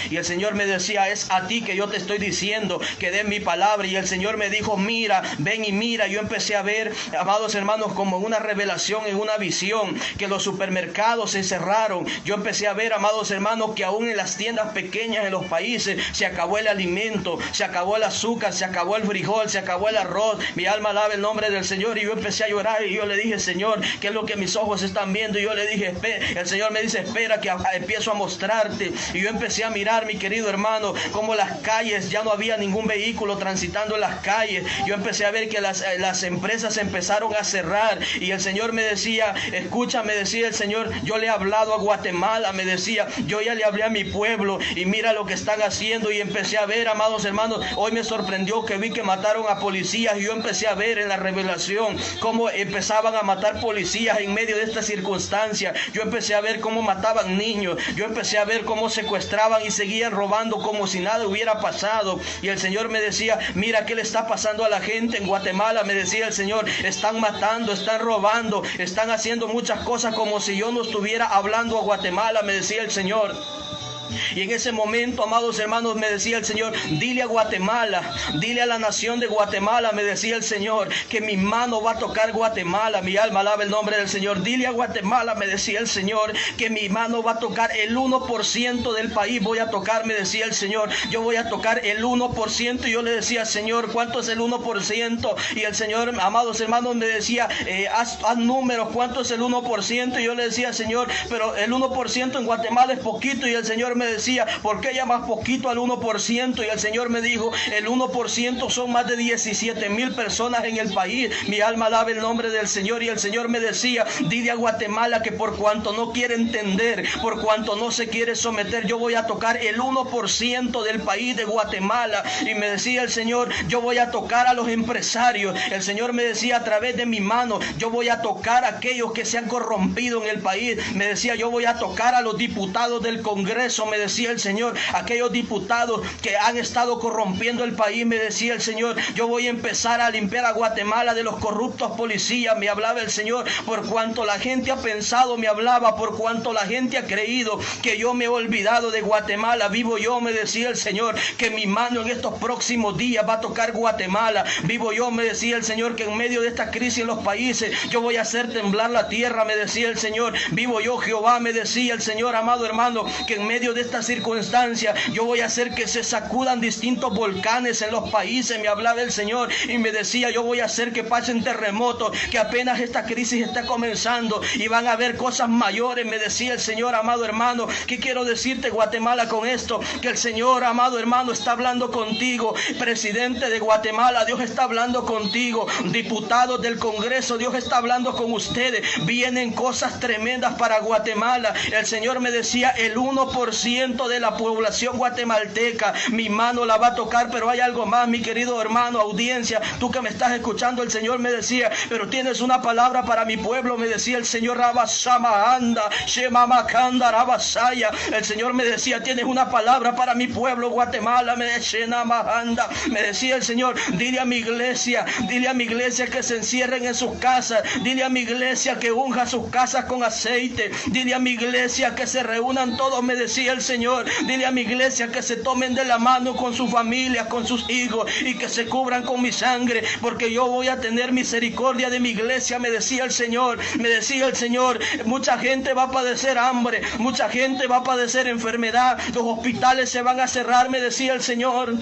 Y el Señor me decía, es a ti que yo te estoy diciendo que des mi palabra. Y el Señor me dijo, mira, ven y mira. Yo empecé a ver, amados hermanos, como una revelación, en una visión, que los supermercados se cerraron. Yo empecé a ver, amados hermanos, que aún en las tiendas pequeñas en los países se acabó el alimento, se acabó el azúcar, se acabó el frijol, se acabó el arroz. Mi alma alaba el nombre del Señor. Y yo empecé a llorar y yo le dije, Señor, ¿qué es lo que mis ojos están viendo? Y yo le dije, el Señor me dice, espera que empiezo a mostrarte. Y yo empecé a mirar, mi querido hermano, como las calles, ya no había ningún vehículo transitando en las calles. Yo empecé a ver que las empresas empezaron a cerrar. Y el Señor me decía, escucha, me decía el Señor, yo le he hablado a Guatemala, me decía, yo ya le hablé a mi pueblo y mira lo que están haciendo. Y empecé a ver, amados hermanos, hoy me sorprendió que vi que mataron a policías. Y yo empecé a ver en la revelación cómo empezaban a matar policías en medio de esta circunstancia. Yo empecé a ver cómo mataban niños. Yo empecé a ver cómo secuestraban y seguían robando como si nada hubiera pasado. Y el Señor me decía, mira qué le está pasando a la gente en Guatemala. Me decía el Señor, están matando, están robando, están haciendo muchas cosas como si yo no estuviera hablando a Guatemala, me decía el Señor. Y en ese momento, amados hermanos, me decía el Señor, dile a Guatemala, dile a la nación de Guatemala, me decía el Señor, que mi mano va a tocar Guatemala. Mi alma alaba el nombre del Señor. Dile a Guatemala, me decía el Señor, que mi mano va a tocar el 1% del país. Voy a tocar, me decía el Señor, yo voy a tocar el 1%. Y yo le decía, Señor, ¿cuánto es el 1%? Y el Señor, amados hermanos, me decía, haz números, ¿cuánto es el 1%? Y yo le decía, Señor, pero el 1% en Guatemala es poquito. Y el Señor me decía, ¿por qué llamas poquito al 1%? Y el Señor me dijo, el 1% son más de 17,000 personas en el país. Mi alma alaba el nombre del Señor. Y el Señor me decía, dile a Guatemala que por cuanto no quiere entender, por cuanto no se quiere someter, yo voy a tocar el 1% del país de Guatemala. Y me decía el Señor, yo voy a tocar a los empresarios. El Señor me decía, a través de mi mano, yo voy a tocar a aquellos que se han corrompido en el país. Me decía, yo voy a tocar a los diputados del Congreso. Me decía el Señor, aquellos diputados que han estado corrompiendo el país. Me decía el Señor, yo voy a empezar a limpiar a Guatemala de los corruptos policías. Me hablaba el Señor, por cuanto la gente ha pensado, me hablaba, por cuanto la gente ha creído que yo me he olvidado de Guatemala. Vivo yo, me decía el Señor, que mi mano en estos próximos días va a tocar Guatemala. Vivo yo, me decía el Señor, que en medio de esta crisis en los países, yo voy a hacer temblar la tierra, me decía el Señor. Vivo yo, Jehová, me decía el Señor, amado hermano, que en medio de esta circunstancia yo voy a hacer que se sacudan distintos volcanes en los países. Me hablaba el Señor y me decía, yo voy a hacer que pasen terremotos, que apenas esta crisis está comenzando y van a haber cosas mayores. Me decía el Señor, amado hermano. ¿Qué quiero decirte, Guatemala, con esto? Que el Señor, amado hermano, está hablando contigo. Presidente de Guatemala, Dios está hablando contigo. Diputados del Congreso, Dios está hablando con ustedes. Vienen cosas tremendas para Guatemala. El Señor me decía, el 1% de la población guatemalteca, mi mano la va a tocar. Pero hay algo más, mi querido hermano, audiencia, tú que me estás escuchando. El Señor me decía, pero tienes una palabra para mi pueblo, me decía el Señor. Rabasamaanda, Shemamakanda, Rabasaya. El Señor me decía, tienes una palabra para mi pueblo, Guatemala. Me decía el Señor, dile a mi iglesia que se encierren en sus casas. Dile a mi iglesia que unja sus casas con aceite. Dile a mi iglesia que se reúnan todos, me decía el Señor. Dile a mi iglesia que se tomen de la mano con sus familias, con sus hijos, y que se cubran con mi sangre, porque yo voy a tener misericordia de mi iglesia, me decía el Señor. Me decía el Señor, mucha gente va a padecer hambre, mucha gente va a padecer enfermedad, los hospitales se van a cerrar, me decía el Señor.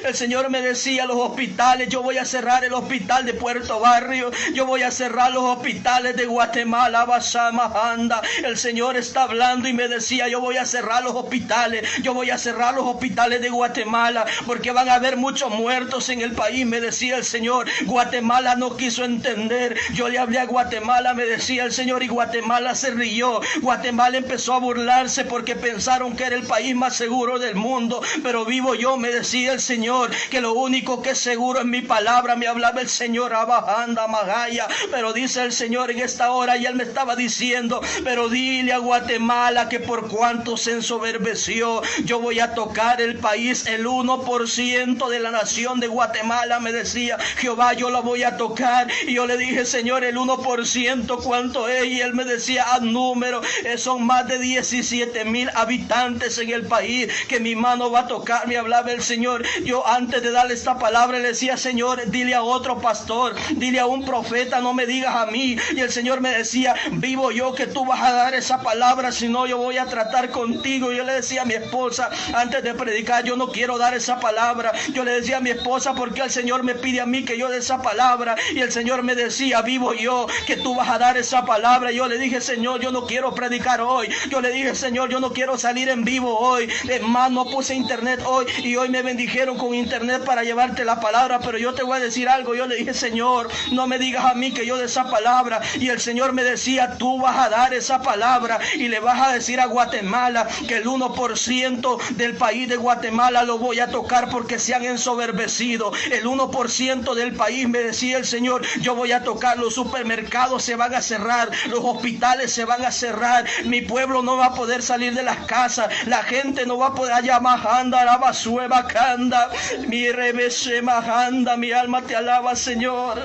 El Señor me decía, los hospitales, yo voy a cerrar el hospital de Puerto Barrio, yo voy a cerrar los hospitales de Guatemala, Basamahanda. El Señor está hablando y me decía, yo voy a cerrar los hospitales, yo voy a cerrar los hospitales de Guatemala, porque van a haber muchos muertos en el país, me decía el Señor. Guatemala no quiso entender. Yo le hablé a Guatemala, me decía el Señor, y Guatemala se rió. Guatemala empezó a burlarse porque pensaron que era el país más seguro del mundo. Pero vivo yo, me decía el Señor, Señor que lo único que es seguro es mi palabra. Me hablaba el Señor Abajanda Magaya, pero dice el Señor en esta hora, y Él me estaba diciendo, pero dile a Guatemala que por cuanto se ensoberbeció, yo voy a tocar el país, el 1% de la nación de Guatemala, me decía Jehová, yo la voy a tocar. Y yo le dije, Señor, el 1% ¿cuánto es? Y Él me decía, a número, son más de 17,000 habitantes en el país que mi mano va a tocar. Me hablaba el Señor. Yo antes de darle esta palabra le decía, Señor, dile a otro pastor, dile a un profeta, no me digas a mí. Y el Señor me decía, vivo yo que tú vas a dar esa palabra, si no yo voy a tratar contigo. Y yo le decía a mi esposa antes de predicar, yo no quiero dar esa palabra. Yo le decía a mi esposa, porque el Señor me pide a mí que yo dé esa palabra. Y el Señor me decía, vivo yo que tú vas a dar esa palabra. Y yo le dije, Señor, yo no quiero predicar hoy. Yo le dije, Señor, yo no quiero salir en vivo hoy. Es más, no puse internet hoy, y hoy me bendijeron con internet para llevarte la palabra, pero yo te voy a decir algo. Yo le dije, Señor, no me digas a mí que yo dé esa palabra. Y el Señor me decía, tú vas a dar esa palabra y le vas a decir a Guatemala que el 1% del país de Guatemala lo voy a tocar porque se han ensoberbecido. El 1% del país, me decía el Señor, yo voy a tocar. Los supermercados se van a cerrar, los hospitales se van a cerrar, mi pueblo no va a poder salir de las casas, la gente no va a poder Majanda, alaba sueva canda, mi rebese majanda, mi alma te alaba, Señor.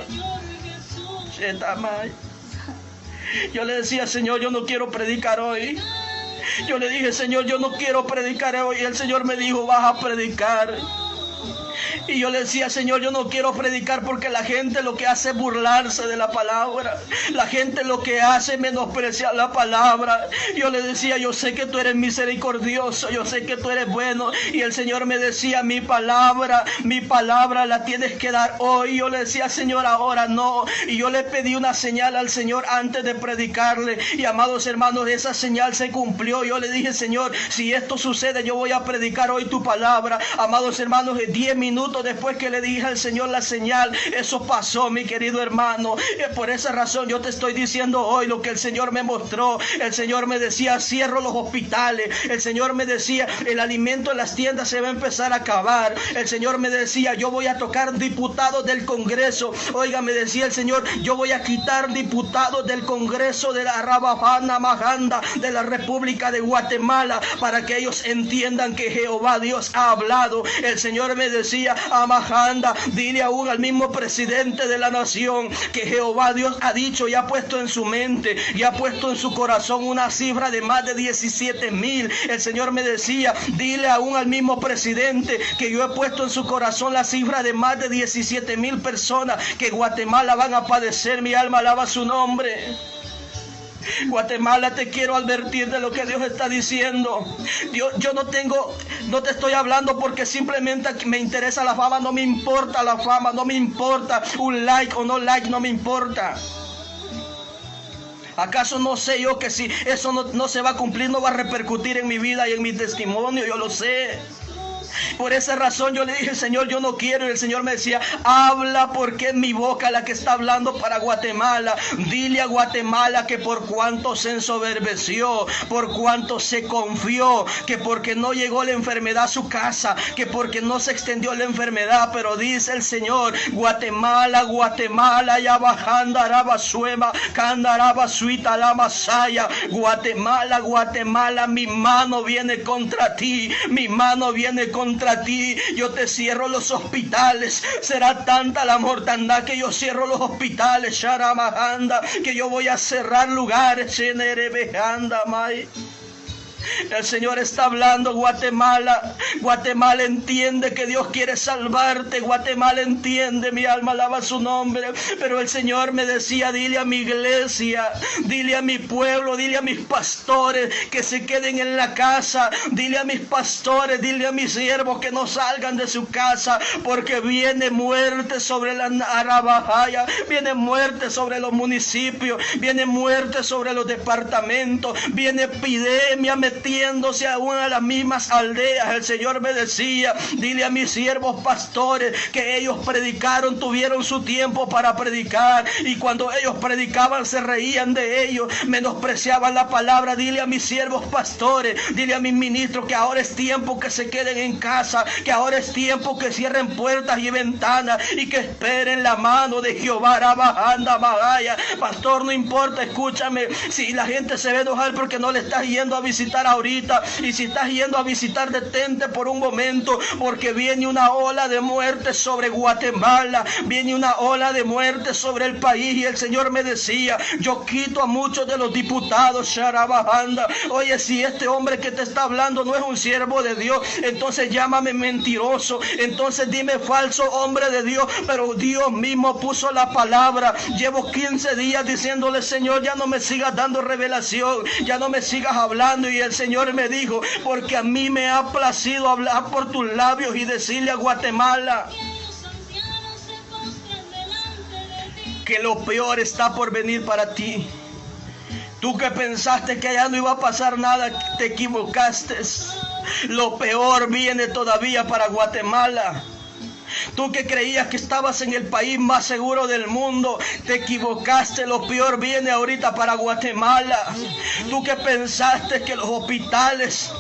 Yo le decía, Señor, yo no quiero predicar hoy. Yo le dije, Señor, yo no quiero predicar hoy. Y el Señor me dijo, vas a predicar. Y yo le decía, Señor, yo no quiero predicar porque la gente lo que hace es burlarse de la palabra. La gente lo que hace es menospreciar la palabra. Yo le decía, yo sé que tú eres misericordioso, yo sé que tú eres bueno. Y el Señor me decía, mi palabra la tienes que dar hoy. Yo le decía, Señor, ahora no. Y yo le pedí una señal al Señor antes de predicarle. Y amados hermanos, esa señal se cumplió. Yo le dije, Señor, si esto sucede, yo voy a predicar hoy tu palabra. Amados hermanos, 10 minutos después que le dije al Señor la señal, eso pasó, mi querido hermano. Por esa razón yo te estoy diciendo hoy lo que el Señor me mostró. El Señor me decía, cierro los hospitales. El Señor me decía, el alimento en las tiendas se va a empezar a acabar. El Señor me decía, yo voy a tocar diputados del Congreso. Oiga, me decía el Señor, yo voy a quitar diputados del Congreso de la Rabajana Majanda de la República de Guatemala, para que ellos entiendan que Jehová Dios ha hablado. El Señor me decía, Amajanda, dile aún al mismo presidente de la nación que Jehová Dios ha dicho y ha puesto en su mente y ha puesto en su corazón una cifra de más de 17,000. El Señor me decía, dile aún al mismo presidente que yo he puesto en su corazón la cifra de más de 17,000 personas que Guatemala van a padecer. Mi alma alaba su nombre. Guatemala, te quiero advertir de lo que Dios está diciendo. Yo no te estoy hablando porque simplemente me interesa la fama. No me importa la fama, no me importa un like o no like, no me importa. ¿Acaso no sé yo que si eso no se va a cumplir, no va a repercutir en mi vida y en mi testimonio? Yo lo sé. Por esa razón yo le dije, Señor, yo no quiero. Y el Señor me decía, habla, porque es mi boca la que está hablando para Guatemala. Dile a Guatemala que por cuanto se ensoberbeció, por cuanto se confió, que porque no llegó la enfermedad a su casa, que porque no se extendió la enfermedad. Pero dice el Señor, Guatemala, ya bajando araba suema, candaraba suita la masaya. Guatemala, mi mano viene contra ti, mi mano viene contra ti. Yo te cierro los hospitales. Será tanta la mortandad que yo cierro los hospitales, Sharamahanda, que yo voy a cerrar lugares. El Señor está hablando. Guatemala entiende que Dios quiere salvarte. Guatemala entiende, mi alma alaba su nombre. Pero el Señor me decía, dile a mi iglesia, dile a mi pueblo, dile a mis pastores que se queden en la casa. Dile a mis pastores, dile a mis siervos que no salgan de su casa, porque viene muerte sobre la Arabajaya, viene muerte sobre los municipios, viene muerte sobre los departamentos, viene epidemia metiéndose aún a las mismas aldeas. El Señor me decía, dile a mis siervos pastores que ellos predicaron, tuvieron su tiempo para predicar, y cuando ellos predicaban se reían de ellos, menospreciaban la palabra. Dile a mis siervos pastores, dile a mis ministros que ahora es tiempo que se queden en casa, que ahora es tiempo que cierren puertas y ventanas y que esperen la mano de Jehová. Rabajanda Magaya. Pastor, no importa, escúchame, si la gente se ve enojar porque no le estás yendo a visitar ahorita, y si estás yendo a visitar, detente por un momento, porque viene una ola de muerte sobre Guatemala, viene una ola de muerte sobre el país. Y el Señor me decía, yo quito a muchos de los diputados, Sharabajanda. Oye, si este hombre que te está hablando no es un siervo de Dios, entonces llámame mentiroso, entonces dime falso hombre de Dios, pero Dios mismo puso la palabra. Llevo 15 días diciéndole, Señor, ya no me sigas dando revelación, ya no me sigas hablando. Y el Señor me dijo, porque a mí me ha placido hablar por tus labios y decirle a Guatemala que lo peor está por venir para ti. Tú que pensaste que allá no iba a pasar nada, te equivocaste. Lo peor viene todavía para Guatemala. Tú que creías que estabas en el país más seguro del mundo, te equivocaste. Lo peor viene ahorita para Guatemala. Tú que pensaste que los hospitales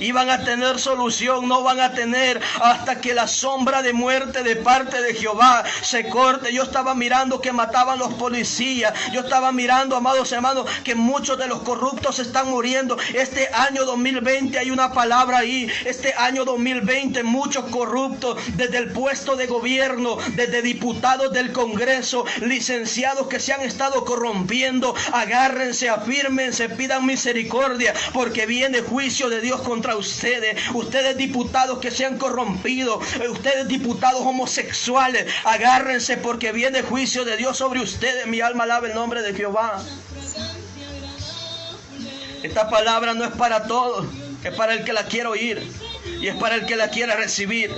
iban a tener solución, no van a tener hasta que la sombra de muerte de parte de Jehová se corte. Yo estaba mirando que mataban los policías, yo estaba mirando, amados hermanos, que muchos de los corruptos están muriendo. Este año 2020 hay una palabra ahí, este año 2020 muchos corruptos, desde el puesto de gobierno, desde diputados del Congreso, licenciados que se han estado corrompiendo. Agárrense, afírmense, pidan misericordia, porque viene juicio de Dios contra ustedes diputados que se han corrompido, ustedes diputados homosexuales, agárrense porque viene juicio de Dios sobre ustedes. Mi alma alaba el nombre de Jehová. Esta palabra no es para todos, es para el que la quiera oír y es para el que la quiera recibir.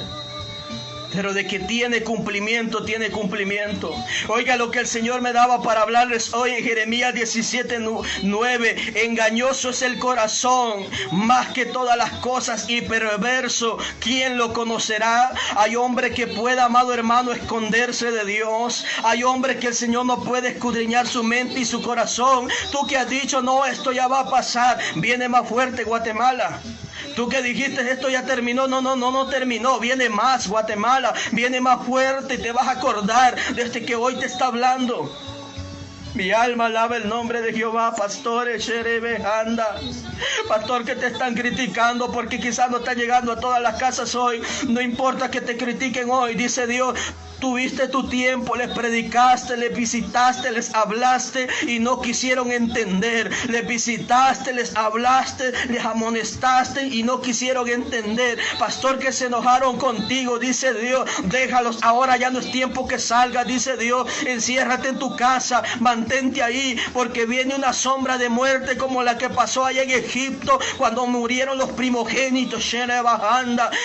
Pero de que tiene cumplimiento, tiene cumplimiento. Oiga lo que el Señor me daba para hablarles hoy en Jeremías 17:9. Engañoso es el corazón más que todas las cosas y perverso, ¿quién lo conocerá? Hay hombre que pueda, amado hermano, esconderse de Dios. Hay hombre que el Señor no puede escudriñar su mente y su corazón. Tú que has dicho, no, esto ya va a pasar, viene más fuerte Guatemala. Tú que dijiste, esto ya terminó, no terminó, viene más Guatemala, viene más fuerte, y te vas a acordar de este que hoy te está hablando. Mi alma alaba el nombre de Jehová. Pastores, anda. Pastor, que te están criticando porque quizás no está llegando a todas las casas hoy. No importa que te critiquen hoy, dice Dios. Tuviste tu tiempo, les predicaste, les visitaste, les hablaste y no quisieron entender. Les visitaste, les hablaste, les amonestaste y no quisieron entender. Pastor, que se enojaron contigo, dice Dios, déjalos, ahora ya no es tiempo que salgas, dice Dios. Enciérrate en tu casa, mantente ahí, porque viene una sombra de muerte como la que pasó allá en Egipto cuando murieron los primogénitos.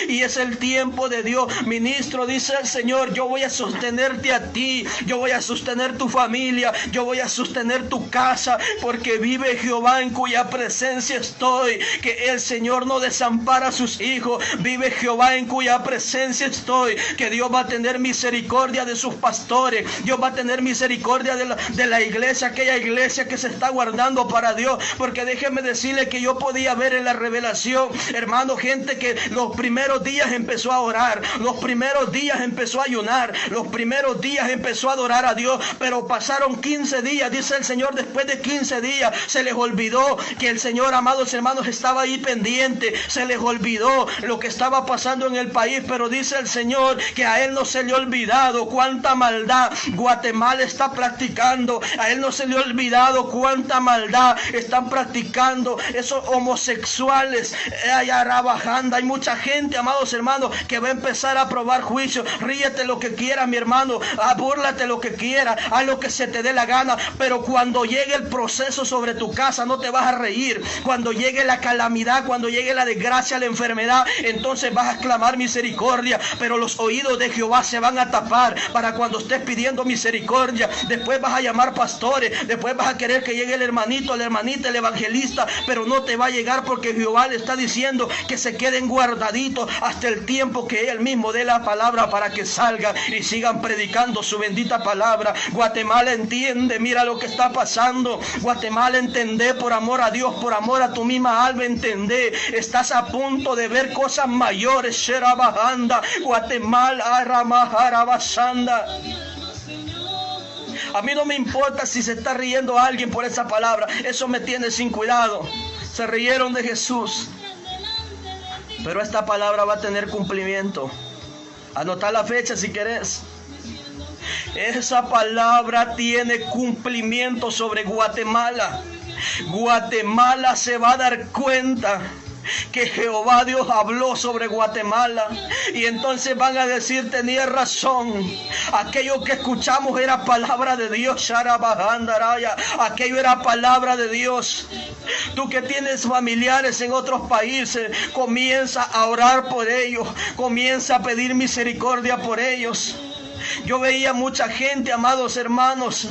Y es el tiempo de Dios. Ministro, dice el Señor, yo voy a sostenerte a ti, yo voy a sostener tu familia, yo voy a sostener tu casa, porque vive Jehová en cuya presencia estoy, que el Señor no desampara a sus hijos. Vive Jehová en cuya presencia estoy, que Dios va a tener misericordia de sus pastores, Dios va a tener misericordia de la iglesia, aquella iglesia que se está guardando para Dios. Porque déjeme decirle que yo podía ver en la revelación, hermano, gente que los primeros días empezó a orar, los primeros días empezó a ayunar, los primeros días empezó a adorar a Dios, pero pasaron 15 días, dice el Señor, después de 15 días se les olvidó que el Señor, amados hermanos, estaba ahí pendiente, se les olvidó lo que estaba pasando en el país, pero dice el Señor que a Él no se le ha olvidado cuánta maldad Guatemala está practicando, a Él no se le ha olvidado cuánta maldad están practicando esos homosexuales. Hay mucha gente, amados hermanos, que va a empezar a probar juicio. Ríete lo que quieras, quieras, mi hermano, búrlate lo que quieras, haz lo que se te dé la gana, pero cuando llegue el proceso sobre tu casa no te vas a reír. Cuando llegue la calamidad, cuando llegue la desgracia, la enfermedad, entonces vas a clamar misericordia, pero los oídos de Jehová se van a tapar para cuando estés pidiendo misericordia. Después vas a llamar pastores, después vas a querer que llegue el hermanito, la hermanita, el evangelista, pero no te va a llegar porque Jehová le está diciendo que se queden guardaditos hasta el tiempo que Él mismo dé la palabra para que salgan y sigan predicando su bendita palabra. Guatemala, entiende, mira lo que está pasando. Guatemala, entende, por amor a Dios, por amor a tu misma alma, entende. Estás a punto de ver cosas mayores. Sherabahanda, Guatemala, Ramaharabasanda. A mí no me importa si se está riendo alguien por esa palabra. Eso me tiene sin cuidado. Se rieron de Jesús. Pero esta palabra va a tener cumplimiento. Anota la fecha si querés. Esa palabra tiene cumplimiento sobre Guatemala. Guatemala se va a dar cuenta que Jehová Dios habló sobre Guatemala, y entonces van a decir: tenía razón, aquello que escuchamos era palabra de Dios. Aquello era palabra de Dios. Tú que tienes familiares en otros países, comienza a orar por ellos, comienza a pedir misericordia por ellos. Yo veía mucha gente, amados hermanos,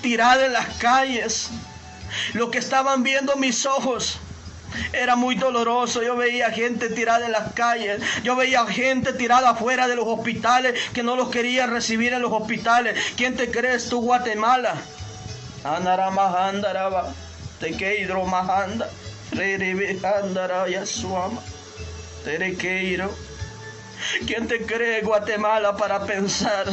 tirada en las calles. Lo que estaban viendo mis ojos era muy doloroso. Yo veía gente tirada en las calles. Yo veía gente tirada afuera de los hospitales, que no los querían recibir en los hospitales. ¿Quién te crees tú, Guatemala? Anaramahandaraba, Tekeidromahanda, Reribehandarayasuama, Terekeiro. ¿Quién te cree, Guatemala, para pensar?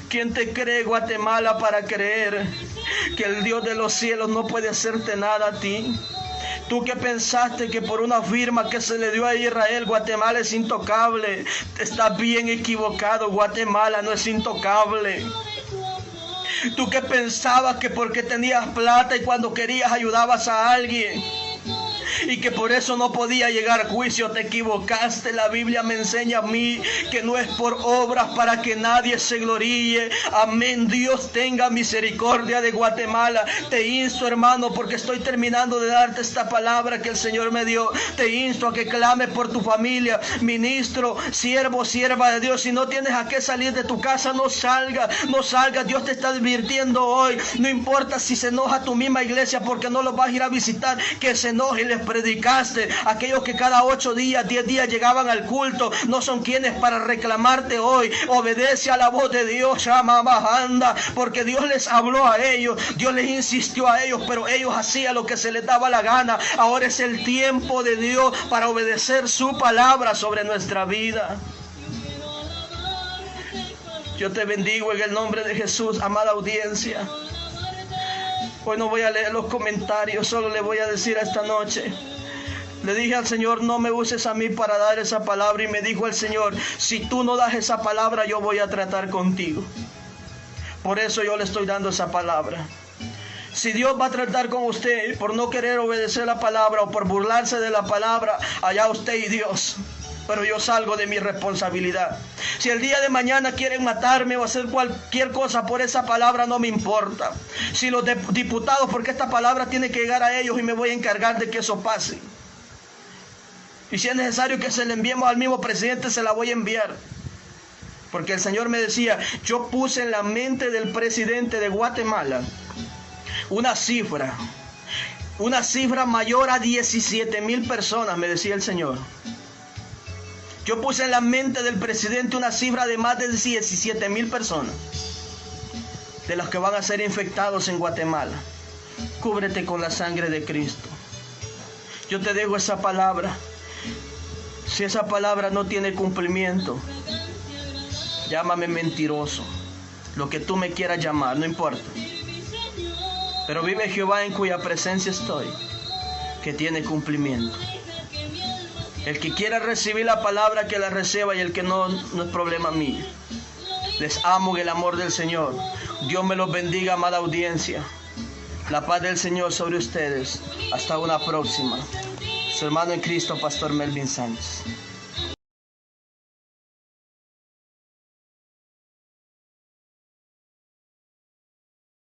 ¿Quién te cree, Guatemala, para creer que el Dios de los cielos no puede hacerte nada a ti? Tú que pensaste que por una firma que se le dio a Israel, Guatemala es intocable. Estás bien equivocado. Guatemala no es intocable. Tú que pensabas que porque tenías plata y cuando querías ayudabas a alguien, y que por eso no podía llegar a juicio, te equivocaste. La Biblia me enseña a mí que no es por obras para que nadie se gloríe. Amén. Dios tenga misericordia de Guatemala. Te insto, hermano, porque estoy terminando de darte esta palabra que el Señor me dio. Te insto a que clames por tu familia. Ministro, siervo, sierva de Dios, si no tienes a qué salir de tu casa, no salgas, no salgas. Dios te está advirtiendo hoy. No importa si se enoja tu misma iglesia porque no los vas a ir a visitar, que se enoje. Les predicaste. Aquellos que cada 8 días, 10 días llegaban al culto, no son quienes para reclamarte hoy. Obedece a la voz de Dios, anda, porque Dios les habló a ellos, Dios les insistió a ellos, pero ellos hacían lo que se les daba la gana. Ahora es el tiempo de Dios para obedecer su palabra sobre nuestra vida. Yo te bendigo en el nombre de Jesús, amada audiencia. Hoy no voy a leer los comentarios, solo le voy a decir esta noche. Le dije al Señor: no me uses a mí para dar esa palabra. Y me dijo el Señor: si tú no das esa palabra, yo voy a tratar contigo. Por eso yo le estoy dando esa palabra. Si Dios va a tratar con usted por no querer obedecer la palabra o por burlarse de la palabra, allá usted y Dios. Pero yo salgo de mi responsabilidad. Si el día de mañana quieren matarme o hacer cualquier cosa por esa palabra, no me importa. Si los diputados, porque esta palabra tiene que llegar a ellos y me voy a encargar de que eso pase. Y si es necesario que se le enviemos al mismo presidente, se la voy a enviar. Porque el Señor me decía: yo puse en la mente del presidente de Guatemala una cifra mayor a 17,000 personas, me decía el Señor. Yo puse en la mente del presidente una cifra de más de 17,000 personas, de los que van a ser infectados en Guatemala. Cúbrete con la sangre de Cristo. Yo te dejo esa palabra. Si esa palabra no tiene cumplimiento, llámame mentiroso, lo que tú me quieras llamar, no importa. Pero vive Jehová, en cuya presencia estoy, que tiene cumplimiento. El que quiera recibir la palabra, que la reciba, y el que no, no es problema mío. Les amo en el amor del Señor. Dios me los bendiga, amada audiencia. La paz del Señor sobre ustedes. Hasta una próxima. Su hermano en Cristo, Pastor Melvin Sánchez.